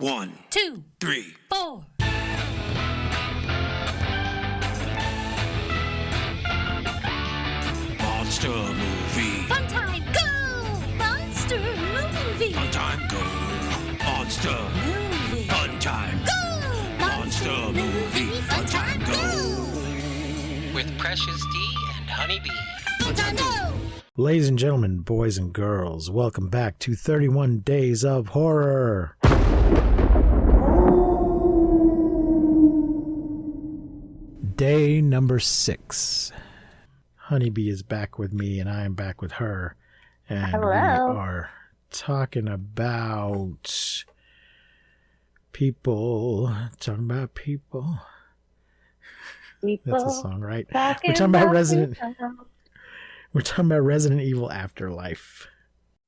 1, 2, 3, 4. Monster movie. Fun time, go! Monster movie. Fun time, go. Monster. Movie. Fun time. Go! Monster movie. Fun time, go. With Precious D and Honeybee. Fun time, go! Ladies and gentlemen, boys and girls, welcome back to 31 Days of Horror. Day number 6. Honeybee is back with me and I am back with her. And Hello. we are talking about people. Talking about people. That's a song, right? We're talking about Resident Evil Afterlife.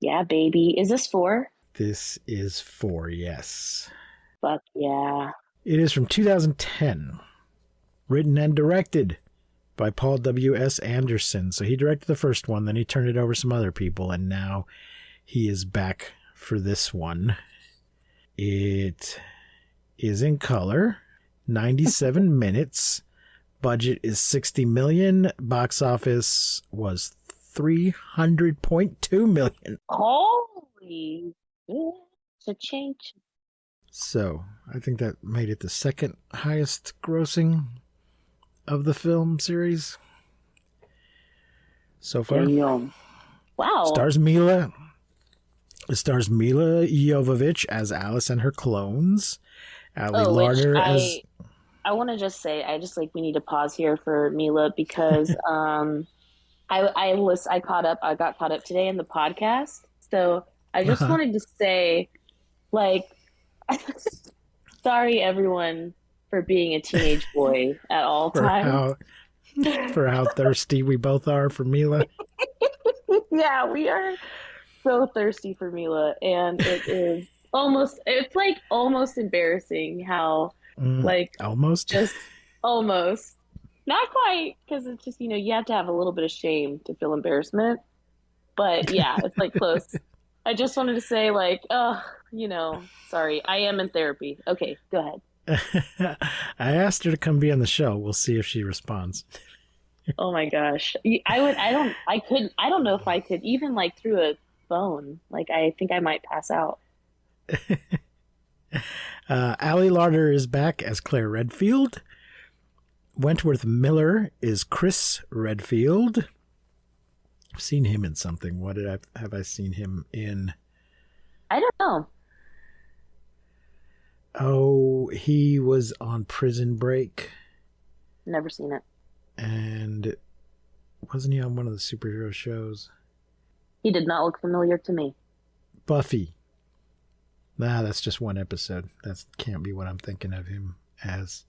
Yeah, baby. Is this 4? This is 4, yes. Fuck yeah. It is from 2010. Written and directed by Paul W.S. Anderson. So he directed the first one, then he turned it over to some other people, and now he is back for this one. It is in color, 97 minutes. Budget is $60 million. Box office was $300.2 million. Holy. It's a change. So I think that made it the second highest grossing of the film series so far. Damn. Wow. Stars Milla. It stars Milla Jovovich as Alice and her clones. Ali Larder as... I want to just say, we need to pause here for Milla because I got caught up today in the podcast. So I just wanted to say, sorry everyone for being a teenage boy at all times. For how thirsty we both are for Milla. Yeah, we are so thirsty for Milla, and it's almost embarrassing how almost not quite, because it's just, you have to have a little bit of shame to feel embarrassment, but yeah, it's close. I just wanted to say sorry, I am in therapy. Okay, go ahead. I asked her to come be on the show. We'll see if she responds. Oh my gosh. I don't know if I could even through a phone. I think I might pass out. Ali Larder is back as Claire Redfield. Wentworth Miller is Chris Redfield. I've seen him in something. What have I seen him in? I don't know. Oh, he was on Prison Break. Never seen it. And wasn't he on one of the superhero shows? He did not look familiar to me. Buffy. Nah, that's just one episode. That can't be what I'm thinking of him as.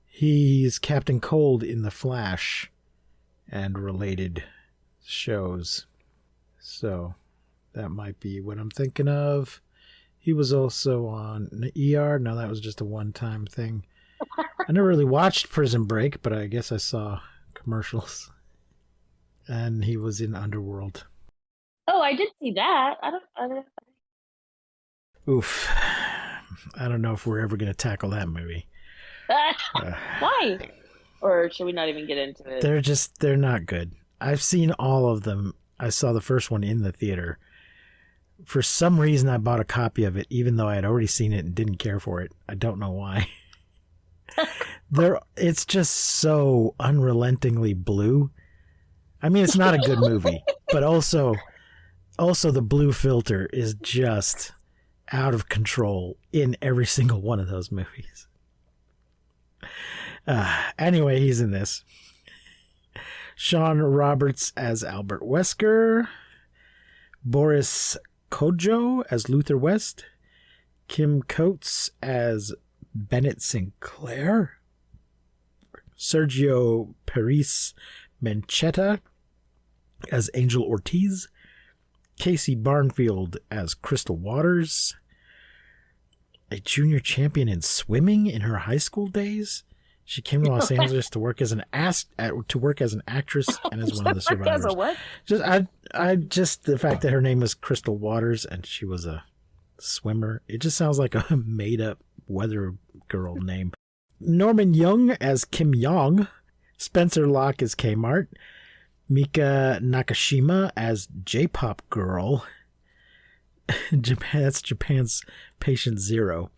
He's Captain Cold in The Flash and related shows. So that might be what I'm thinking of. He was also on ER. No, that was just a one-time thing. I never really watched Prison Break, but I guess I saw commercials. And he was in Underworld. Oh, I did see that. I don't. Oof. I don't know if we're ever going to tackle that movie. Why? Or should we not even get into it? They're not good. I've seen all of them. I saw the first one in the theater. For some reason, I bought a copy of it, even though I had already seen it and didn't care for it. I don't know why. It's just so unrelentingly blue. I mean, it's not a good movie, but also the blue filter is just out of control in every single one of those movies. Anyway, he's in this. Sean Roberts as Albert Wesker. Boris Kodjoe as Luther West. Kim Coates as Bennett Sinclair. Sergio Paris Mencheta as Angel Ortiz. Casey Barnfield as Crystal Waters. A junior champion in swimming in her high school days. She came to Los Angeles to work as an actress and as one of the survivors. As a what? Just the fact that her name was Crystal Waters and she was a Swimmer. It just sounds like a made-up weather girl name. Norman Young as Kim Yong. Spencer Locke as Kmart. Mika Nakashima as J-Pop Girl. That's Japan's Patient Zero.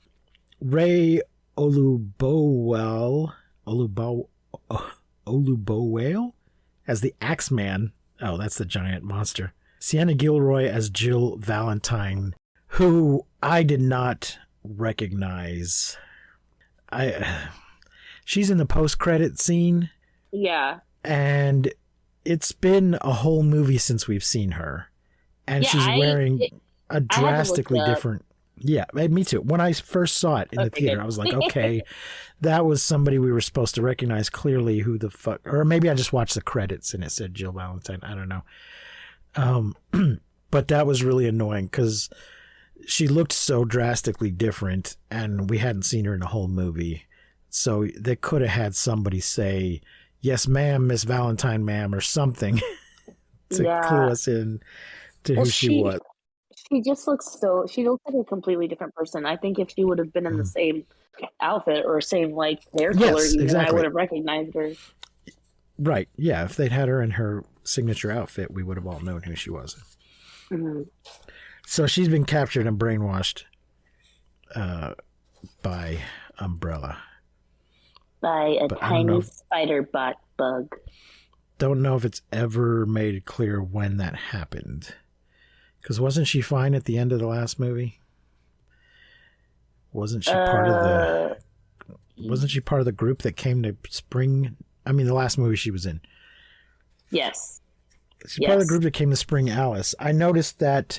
Ray Olubowale as the Axeman. Oh, that's the giant monster. Sienna Gilroy as Jill Valentine, who I did not recognize. She's in the post-credit scene. Yeah. And it's been a whole movie since we've seen her. And she's wearing a drastically different... Yeah, me too. When I first saw it in the theater, I was like, okay, that was somebody we were supposed to recognize clearly. Who the fuck? Or maybe I just watched the credits and it said Jill Valentine. I don't know. But that was really annoying because she looked so drastically different and we hadn't seen her in a whole movie. So they could have had somebody say, yes, ma'am, Miss Valentine, ma'am, or something to clue us in to who she was. She just she looks like a completely different person. I think if she would have been in the same outfit or same like hair color, I would have recognized her. Right. Yeah. If they'd had her in her signature outfit, we would have all known who she was. Mm-hmm. So she's been captured and brainwashed by Umbrella. By a tiny spider bug. Don't know if it's ever made clear when that happened. Because wasn't she fine at the end of the last movie? Wasn't she part of the group that came to Spring? I mean, the last movie she was in. Yes. She's part of the group that came to Spring Alice. I noticed that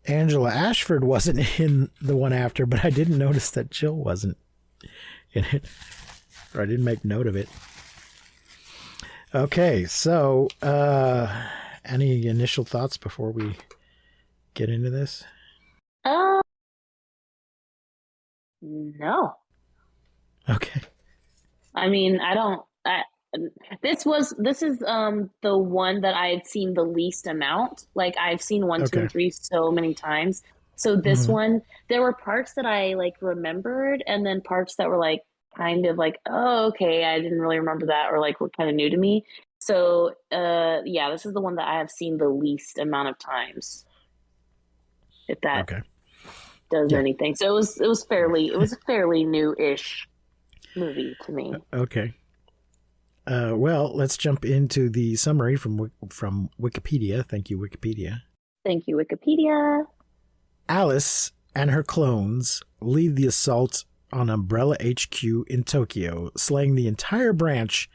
Angela Ashford wasn't in the one after, but I didn't notice that Jill wasn't in it. Or I didn't make note of it. Okay, so any initial thoughts before we get into this? No. Okay. I mean, this is the one that I had seen the least amount. Like I've seen 1, 2, and 3 so many times. So this one, there were parts that I like remembered, and then parts that were like kind of like, oh, okay, I didn't really remember that, or like were kind of new to me. So this is the one that I have seen the least amount of times. If that does anything. So it was a fairly new-ish movie to me. Okay. Well, let's jump into the summary from Wikipedia. Thank you, Wikipedia. Thank you, Wikipedia. Alice and her clones lead the assault on Umbrella HQ in Tokyo, slaying the entire branch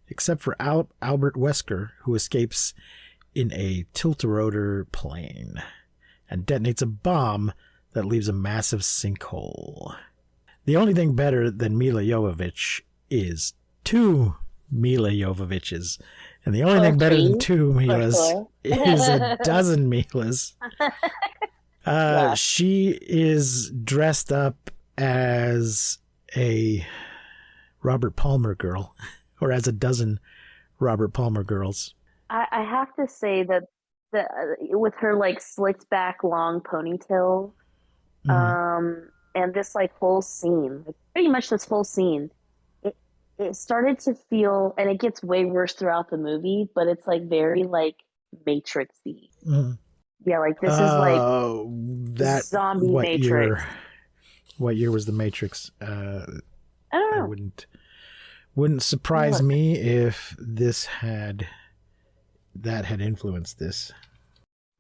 except for Albert Wesker, who escapes in a tilt-a-rotor plane and detonates a bomb that leaves a massive sinkhole. The only thing better than Milla Jovovich is 2 Milla Jovoviches. And the only thing better than 2 Millas is a dozen Millas. She is dressed up as a Robert Palmer girl, or as a dozen Robert Palmer girls. I have to say that with her like slicked back long ponytail, and this like whole scene, like, pretty much this whole scene, it started to feel, and it gets way worse throughout the movie, but it's like very like Matrix-y. Yeah, like this is like that zombie Matrix. What year was the Matrix? I don't know. Wouldn't surprise me if that had influenced this.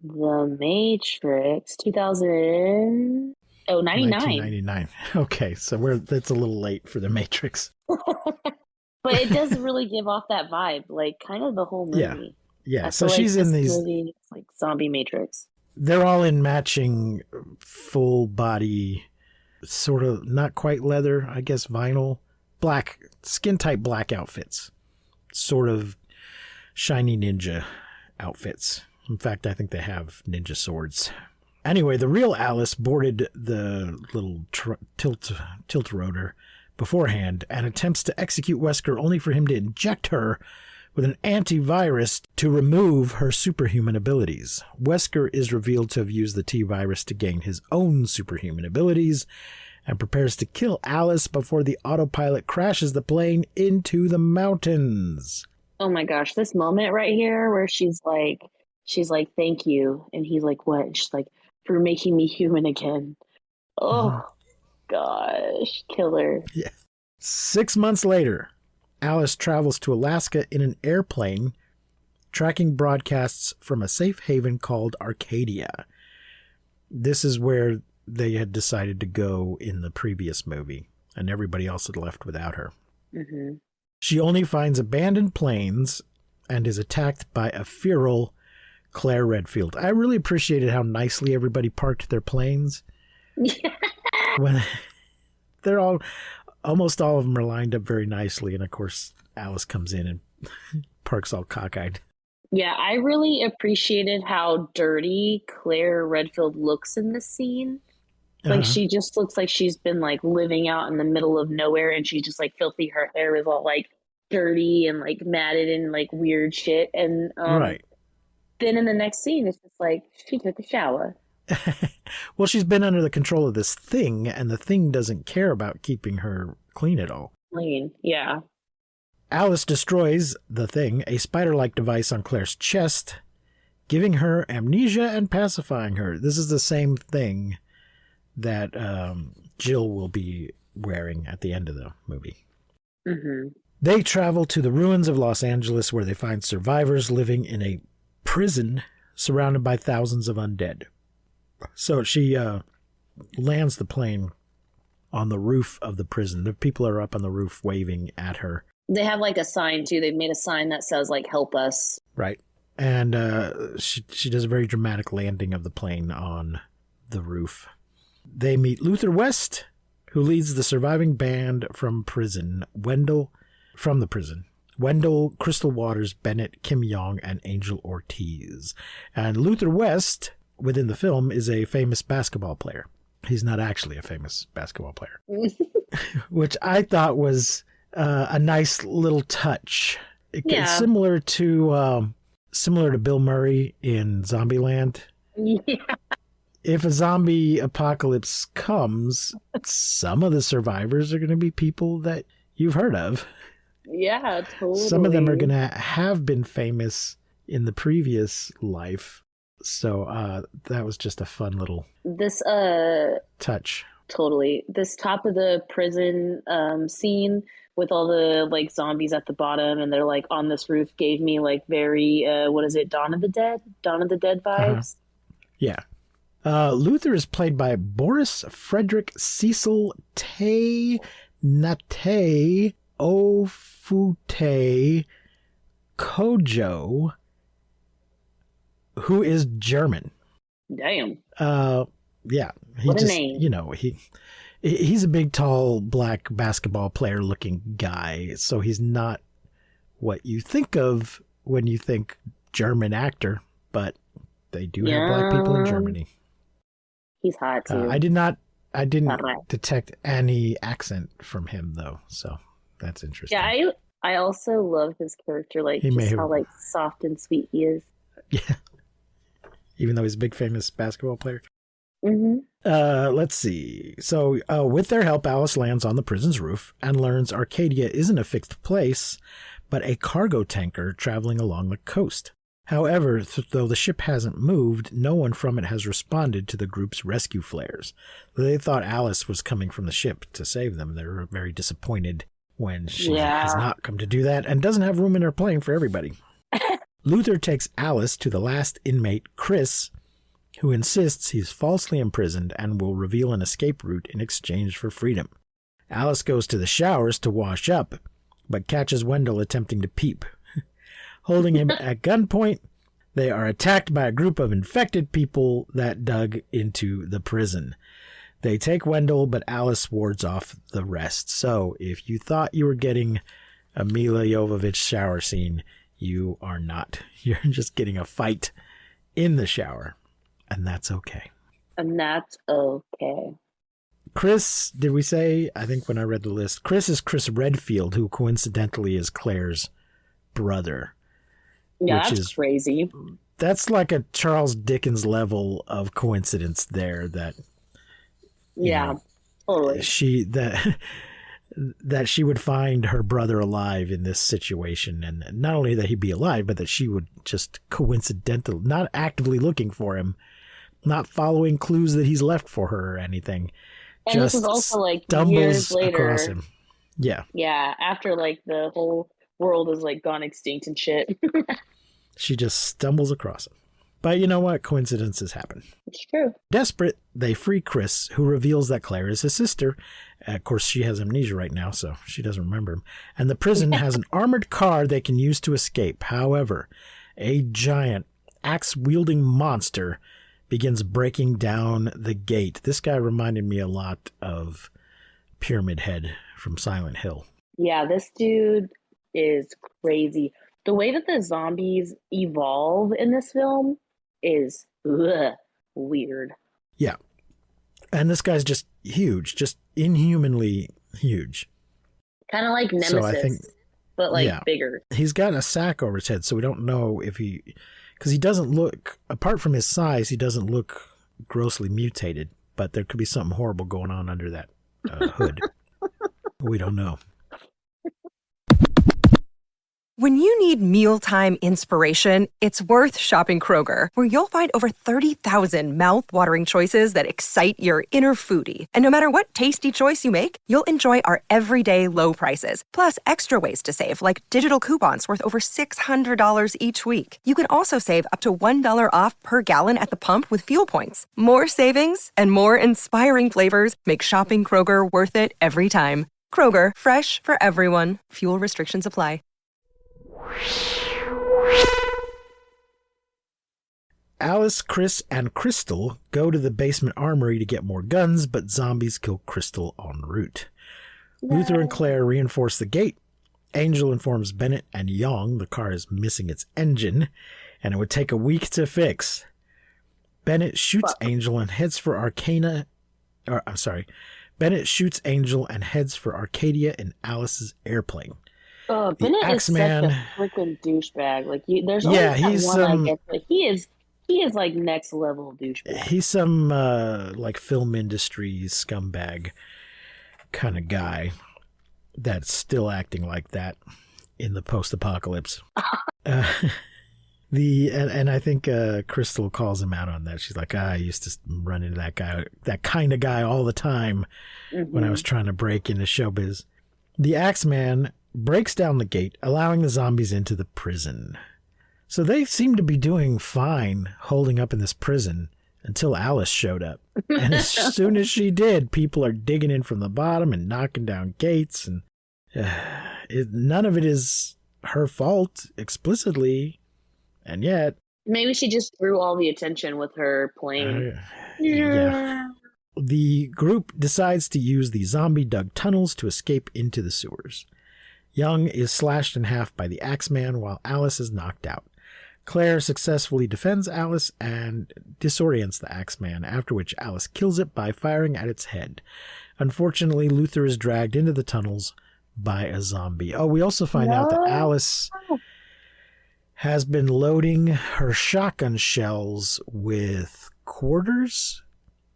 The Matrix, 99. 1999. Okay, so that's a little late for the Matrix. But it does really give off that vibe, like kind of the whole movie. Yeah. So she's in these movie, it's like zombie Matrix. They're all in matching full body, sort of not quite leather, I guess vinyl, black, skin tight black outfits, sort of shiny ninja outfits. In fact, I think they have ninja swords. Anyway, the real Alice boarded the little tilt rotor beforehand and attempts to execute Wesker only for him to inject her with an antivirus to remove her superhuman abilities. Wesker is revealed to have used the T-virus to gain his own superhuman abilities and prepares to kill Alice before the autopilot crashes the plane into the mountains. Oh my gosh, this moment right here where she's like, thank you. And he's like, what? And she's like, for making me human again. Oh gosh, killer. Yeah. 6 months later, Alice travels to Alaska in an airplane, tracking broadcasts from a safe haven called Arcadia. This is where they had decided to go in the previous movie, and everybody else had left without her. Mm-hmm. She only finds abandoned planes and is attacked by a feral Claire Redfield. I really appreciated how nicely everybody parked their planes. When they're almost all of them are lined up very nicely, and of course Alice comes in and parks all cockeyed. Yeah, I really appreciated how dirty Claire Redfield looks in this scene. Like she just looks like she's been like living out in the middle of nowhere, and she's just like filthy. Her hair is all like dirty and like matted and like weird shit. And Right. Then in the next scene, it's just like she took a shower. Well, she's been under the control of this thing, and the thing doesn't care about keeping her clean at all. Clean, yeah. Alice destroys the thing, a spider-like device on Claire's chest, giving her amnesia and pacifying her. This is the same thing that Jill will be wearing at the end of the movie. Mm-hmm. They travel to the ruins of Los Angeles, where they find survivors living in a prison surrounded by thousands of undead. So she lands the plane on the roof of the prison. The people are up on the roof waving at her. They have like a sign too. They've made a sign that says like "Help us." Right. And she does a very dramatic landing of the plane on the roof. They meet Luther West, who leads the surviving band from the prison. Wendell, Crystal Waters, Bennett, Kim Yong, and Angel Ortiz. And Luther West, within the film, is a famous basketball player. He's not actually a famous basketball player, which I thought was a nice little touch. It's similar to Bill Murray in Zombieland. Yeah. If a zombie apocalypse comes, some of the survivors are going to be people that you've heard of. Yeah, totally. Some of them are going to have been famous in the previous life. So that was just a fun little touch. Totally. This top of the prison scene with all the like zombies at the bottom and they're like on this roof gave me like very Dawn of the Dead vibes. Yeah. Luther is played by Boris Frederick Cecil Te Nate Ofute Kojo, who is German. Damn. Yeah. What a name. You know, he's a big, tall, black basketball player looking guy. So he's not what you think of when you think German actor, but they do have black people in Germany. He's hot too. I didn't detect any accent from him though. So that's interesting. Yeah. I also love his character, like just how like soft and sweet he is. Yeah. Even though he's a big famous basketball player. Mm-hmm. Let's see. So with their help, Alice lands on the prison's roof and learns Arcadia isn't a fixed place, but a cargo tanker traveling along the coast. However, though the ship hasn't moved, no one from it has responded to the group's rescue flares. They thought Alice was coming from the ship to save them. They were very disappointed when she has not come to do that and doesn't have room in her plane for everybody. Luther takes Alice to the last inmate, Chris, who insists he's falsely imprisoned and will reveal an escape route in exchange for freedom. Alice goes to the showers to wash up, but catches Wendell attempting to peep. Holding him at gunpoint, they are attacked by a group of infected people that dug into the prison. They take Wendell, but Alice wards off the rest. So if you thought you were getting a Milla Jovovich shower scene, you are not. You're just getting a fight in the shower. And that's okay. And that's okay. Chris, did we say, I think when I read the list, Chris is Chris Redfield, who coincidentally is Claire's brother. Yeah, which that's is crazy. That's like a Charles Dickens level of coincidence there that Yeah, totally. that she would find her brother alive in this situation, and not only that he'd be alive, but that she would just coincidental, not actively looking for him, not following clues that he's left for her or anything, And just this is also like stumbles years across later. him. Yeah. Yeah, after like the whole world is like gone extinct and shit. She just stumbles across him. But you know what? Coincidences happen. It's true. Desperate, they free Chris, who reveals that Claire is his sister. Of course, she has amnesia right now, so she doesn't remember him. And the prison has an armored car they can use to escape. However, a giant axe-wielding monster begins breaking down the gate. This guy reminded me a lot of Pyramid Head from Silent Hill. Yeah, this dude is crazy. The way that the zombies evolve in this film is weird. Yeah. And this guy's just huge, just inhumanly huge. Kind of like Nemesis, So I think, but like bigger. He's got a sack over his head, so we don't know if because he doesn't look, apart from his size, he doesn't look grossly mutated, but there could be something horrible going on under that hood. We don't know. When you need mealtime inspiration, it's worth shopping Kroger, where you'll find over 30,000 mouth-watering choices that excite your inner foodie. And no matter what tasty choice you make, you'll enjoy our everyday low prices, plus extra ways to save, like digital coupons worth over $600 each week. You can also save up to $1 off per gallon at the pump with fuel points. More savings and more inspiring flavors make shopping Kroger worth it every time. Kroger, fresh for everyone. Fuel restrictions apply. Alice, Chris, and Crystal go to the basement armory to get more guns, but zombies kill Crystal en route. No. Luther and Claire reinforce the gate. Angel informs Bennett and Young the car is missing its engine, and it would take a week to fix. Bennett shoots Angel and heads for Bennett shoots Angel and heads for Arcadia in Alice's airplane. Bennett is such a freaking douchebag. Like, there's always he's one I guess, but he is like next level douchebag. He's some like film industry scumbag kind of guy that's still acting like that in the post-apocalypse. And I think Crystal calls him out on that. She's like, I used to run into that guy, that kind of guy all the time when I was trying to break into showbiz. The Axeman breaks down the gate, allowing the zombies into the prison. So they seem to be doing fine holding up in this prison until Alice showed up. And as soon as she did, people are digging in from the bottom and knocking down gates. And none of it is her fault explicitly. And yet... Maybe she just drew all the attention with her plane. Yeah. The group decides to use the zombie-dug tunnels to escape into the sewers. Young is slashed in half by the Axeman while Alice is knocked out. Claire successfully defends Alice and disorients the Axeman, after which Alice kills it by firing at its head. Unfortunately, Luther is dragged into the tunnels by a zombie. Oh, we also find out that Alice has been loading her shotgun shells with quarters.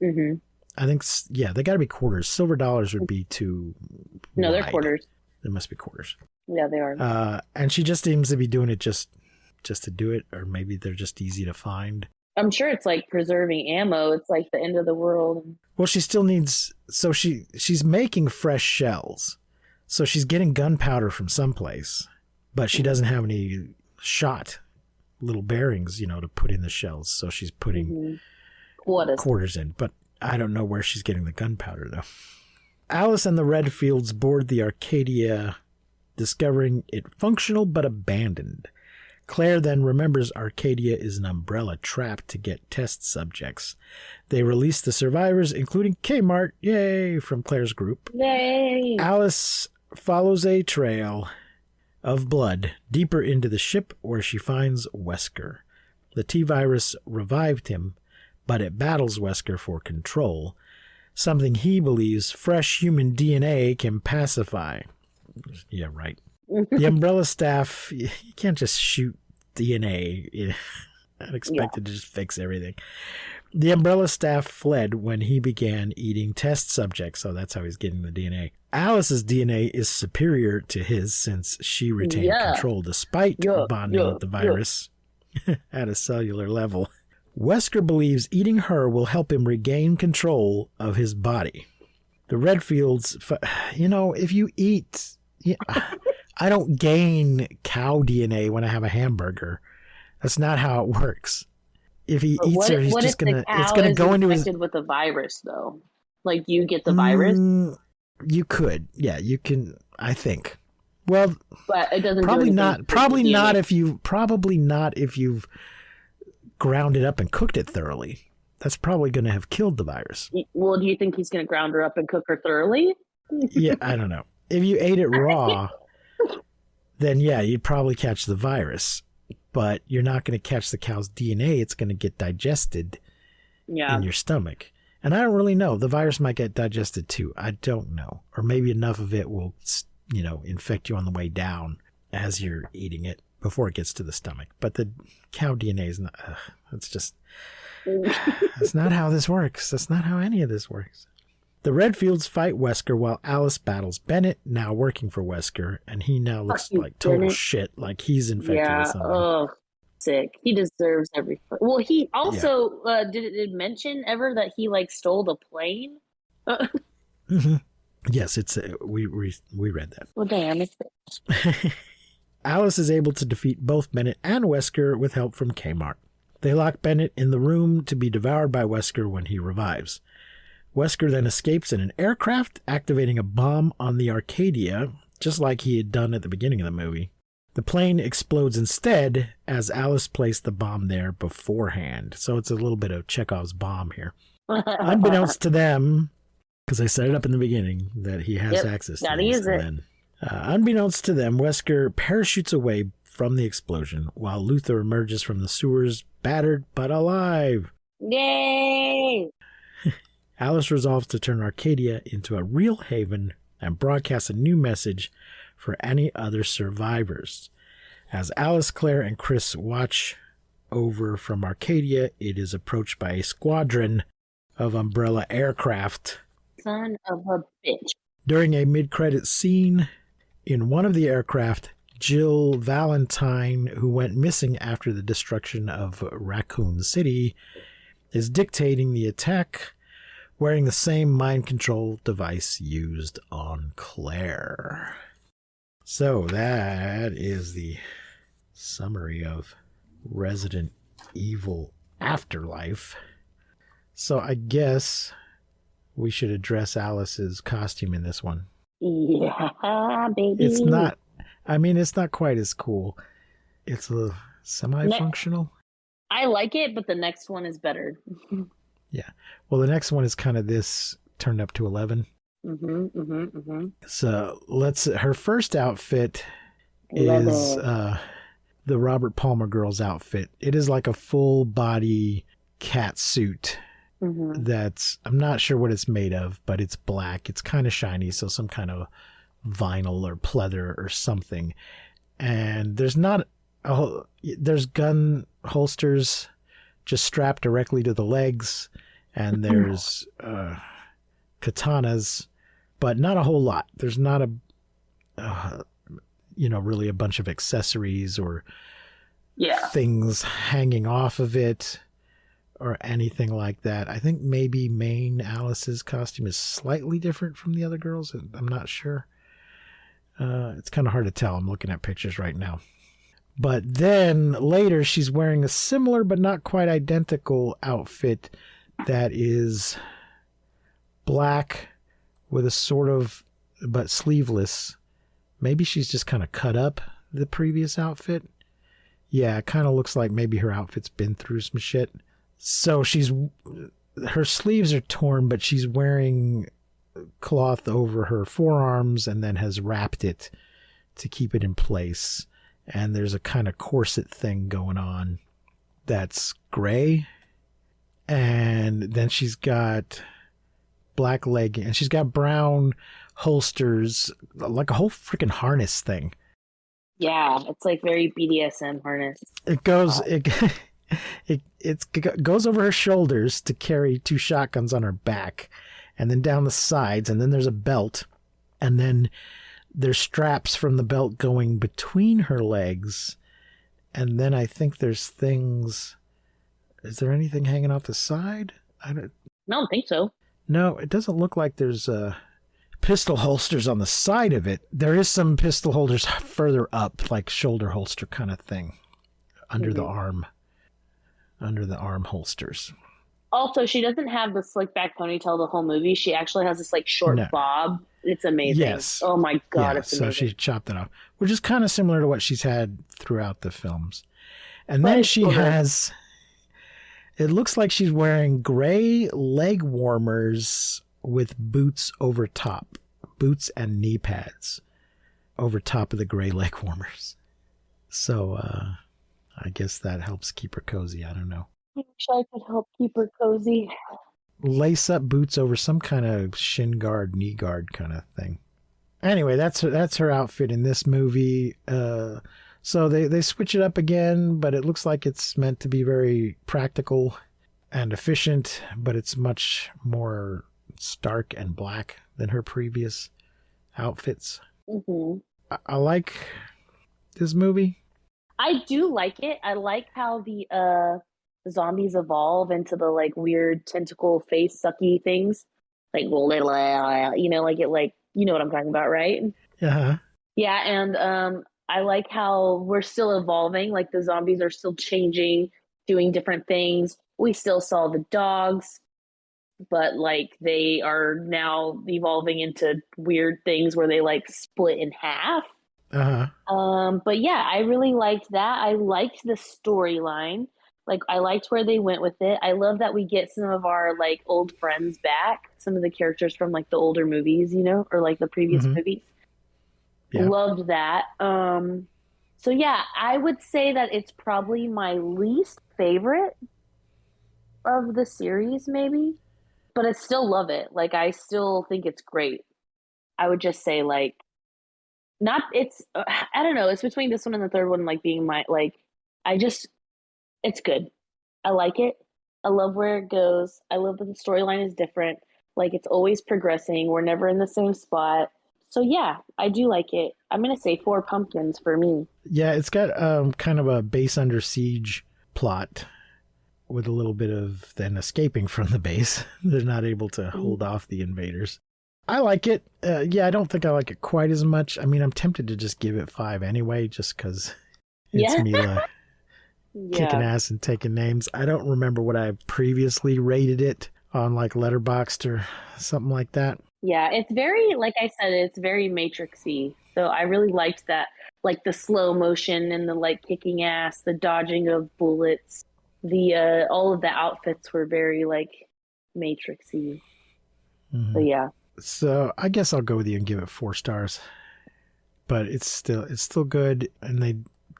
Mm-hmm. I think, they got to be quarters. Silver dollars would be too No, wide. they're quarters. They must be quarters. Yeah, they are. And she just seems to be doing it just to do it, or maybe they're just easy to find. I'm sure it's like preserving ammo. It's like the end of the world. Well, she still needs... So she's making fresh shells. So she's getting gunpowder from someplace, but she doesn't have any shot little bearings, to put in the shells. So she's putting quarters in. But I don't know where she's getting the gunpowder, though. Alice and the Redfields board the Arcadia, discovering it functional but abandoned. Claire then remembers Arcadia is an umbrella trap to get test subjects. They release the survivors, including Kmart, yay, from Claire's group. Yay! Alice follows a trail of blood deeper into the ship where she finds Wesker. The T-virus revived him, but it battles Wesker for control, something he believes fresh human DNA can pacify. Yeah, right. The umbrella staff, you can't just shoot DNA and expect it to just fix everything. The umbrella staff fled when he began eating test subjects, so that's how he's getting the DNA. Alice's DNA is superior to his since she retained control despite bonding with the virus at a cellular level. Wesker believes eating her will help him regain control of his body. The Redfields, if you eat... I don't gain cow DNA when I have a hamburger. That's not how it works. If he eats her, he's just gonna. It's gonna go into his. With the virus, though, like you get the virus. You could, yeah, you can. I think. Well, but it doesn't. Probably do not. Probably not if you. Probably not if you've ground it up and cooked it thoroughly. That's probably going to have killed the virus. Well, do you think he's going to ground her up and cook her thoroughly? Yeah, I don't know. If you ate it raw. Then yeah, you'd probably catch the virus, but you're not going to catch the cow's DNA. It's going to get digested in your stomach. And I don't really know. The virus might get digested too. I don't know. Or maybe enough of it will, infect you on the way down as you're eating it before it gets to the stomach. But the cow DNA is not, it's just, that's not how this works. That's not how any of this works. The Redfields fight Wesker while Alice battles Bennett, now working for Wesker, and he now looks like total shit, like he's infected with something. Oh, sick. He deserves every... Well, he also, did it mention ever that he, stole the plane? Mm-hmm. Yes, it's we read that. Well, damn, it's... Alice is able to defeat both Bennett and Wesker with help from Kmart. They lock Bennett in the room to be devoured by Wesker when he revives. Wesker then escapes in an aircraft, activating a bomb on the Arcadia, just like he had done at the beginning of the movie. The plane explodes instead, as Alice placed the bomb there beforehand. So it's a little bit of Chekhov's bomb here. Unbeknownst to them, because I set it up in the beginning that he has access to these. Unbeknownst to them, Wesker parachutes away from the explosion, while Luther emerges from the sewers, battered but alive. Yay! Alice resolves to turn Arcadia into a real haven and broadcasts a new message for any other survivors. As Alice, Claire, and Chris watch over from Arcadia, it is approached by a squadron of Umbrella aircraft. Son of a bitch. During a mid-credit scene, in one of the aircraft, Jill Valentine, who went missing after the destruction of Raccoon City, is dictating the attack, wearing the same mind control device used on Claire. So that is the summary of Resident Evil Afterlife. So I guess we should address Alice's costume in this one. Yeah, baby. It's not quite as cool. It's a semi-functional. I like it, but the next one is better. Yeah. Well, the next one is kind of this turned up to 11. So her first outfit is the Robert Palmer girl's outfit. It is like a full body cat suit. That's, I'm not sure what it's made of, but it's black. It's kind of shiny, so some kind of vinyl or pleather or something. And there's gun holsters just strapped directly to the legs, and there's katanas, but not a whole lot. There's not really a bunch of accessories or things hanging off of it or anything like that. I think maybe Maine Alice's costume is slightly different from the other girls. I'm not sure. It's kind of hard to tell. I'm looking at pictures right now. But then later she's wearing a similar but not quite identical outfit that is black with a sort of, but sleeveless. Maybe she's just kind of cut up the previous outfit. Yeah, it kind of looks like maybe her outfit's been through some shit. So her sleeves are torn, but she's wearing cloth over her forearms and then has wrapped it to keep it in place. And there's a kind of corset thing going on that's gray. And then she's got black leggings, and she's got brown holsters, like a whole freaking harness thing. Yeah, it's like very BDSM harness. It goes it goes over her shoulders to carry 2 shotguns on her back, and then down the sides, and then there's a belt, and then there's straps from the belt going between her legs, and then I think there's things. Is there anything hanging off the side? I don't think so. No, it doesn't look like there's pistol holsters on the side of it. There is some pistol holders further up, like shoulder holster kind of thing, under the arm holsters. Also, she doesn't have the slick back ponytail the whole movie. She actually has this like short bob. It's amazing. Yes. Oh my God, it's amazing. So she chopped it off, which is kind of similar to what she's had throughout the films. And then she has, it looks like she's wearing gray leg warmers with boots over top, boots and knee pads over top of the gray leg warmers. So I guess that helps keep her cozy. I don't know. I wish I could help keep her cozy. Lace up boots over some kind of shin guard, knee guard kind of thing. Anyway, that's her outfit in this movie. So they switch it up again, but it looks like it's meant to be very practical and efficient, but it's much more stark and black than her previous outfits. Mm-hmm. I like this movie. I do like it. I like how the zombies evolve into the like weird tentacle face sucky things, like you know, like it, like, you know what I'm talking about, right? Uh-huh. Yeah, and I like how we're still evolving. Like the zombies are still changing, doing different things. We still saw the dogs, but like they are now evolving into weird things where they like split in half. Uh-huh. But yeah, I really liked that. I liked the storyline. Like I liked where they went with it. I love that we get some of our like old friends back, some of the characters from like the older movies, you know, or like the previous movies. Yeah. Loved that. So yeah, I would say that it's probably my least favorite of the series, maybe, but I still love it. Like I still think it's great. I would just say like, not it's I don't know. It's between this one and the third one, like being my like. It's good. I like it. I love where it goes. I love that the storyline is different. Like it's always progressing. We're never in the same spot. So yeah, I do like it. I'm gonna say 4 pumpkins for me. Yeah, it's got kind of a base under siege plot with a little bit of then escaping from the base. They're not able to hold off the invaders. I like it. Yeah, I don't think I like it quite as much. I mean, I'm tempted to just give it 5 anyway, just because it's Milla kicking ass and taking names. I don't remember what I previously rated it on, like Letterboxd or something like that. Yeah, it's very, like I said, it's very Matrix-y. So I really liked that, like the slow motion and the like kicking ass, the dodging of bullets, the all of the outfits were very like Matrix-y. So yeah. So I guess I'll go with you and give it 4 stars. But it's still good, and they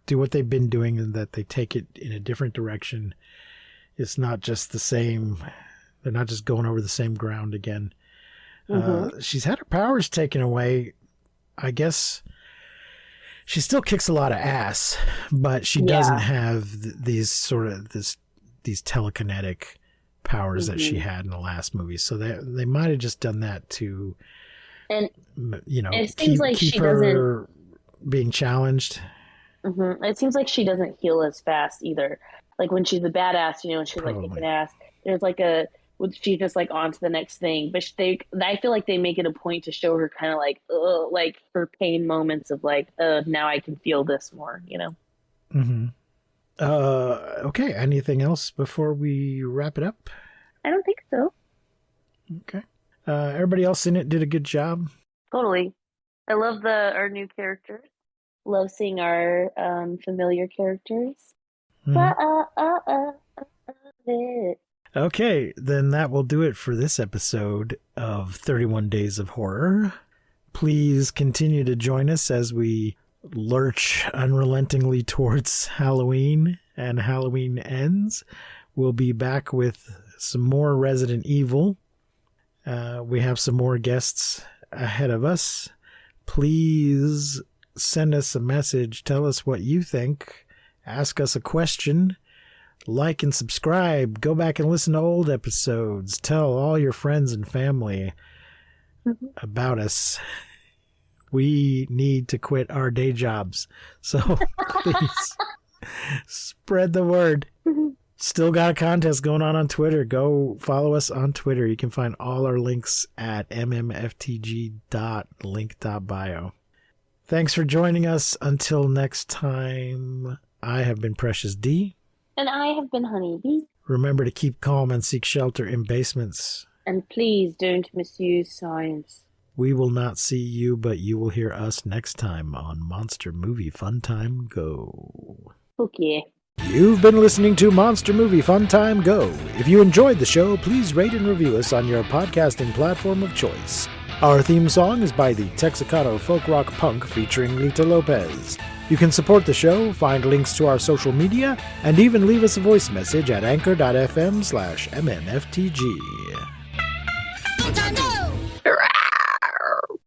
do what they've been doing, and that they take it in a different direction. It's not just the same. They're not just going over the same ground again. She's had her powers taken away. I guess she still kicks a lot of ass, but she doesn't have these telekinetic powers that she had in the last movie. So they might have just done that to, and you know, it seems like keep she her being challenged. It seems like she doesn't heal as fast either. Like when she's a badass, you know, and she's like kicking ass. There's like she's just like on to the next thing. But I feel like they make it a point to show her kind of like her pain moments of like, now I can feel this more, you know. Okay. Anything else before we wrap it up? I don't think so. Okay. Everybody else in it did a good job. Totally. I love our new characters. Love seeing our familiar characters. Okay, then that will do it for this episode of 31 Days of Horror. Please continue to join us as we lurch unrelentingly towards Halloween, and Halloween ends. We'll be back with some more Resident Evil. We have some more guests ahead of us. Please send us a message. Tell us what you think. Ask us a question. Like and subscribe. Go back and listen to old episodes. Tell all your friends and family about us. We need to quit our day jobs. So please spread the word. Still got a contest going on Twitter. Go follow us on Twitter. You can find all our links at mmftg.link.bio. Thanks for joining us. Until next time, I have been Precious D. And I have been Honeybee. Remember to keep calm and seek shelter in basements. And please don't misuse science. We will not see you, but you will hear us next time on Monster Movie Fun Time Go. Okay. You've been listening to Monster Movie Fun Time Go. If you enjoyed the show, please rate and review us on your podcasting platform of choice. Our theme song is by the Texicano Folk Rock Punk featuring Lita Lopez. You can support the show, find links to our social media, and even leave us a voice message at anchor.fm/mmftg.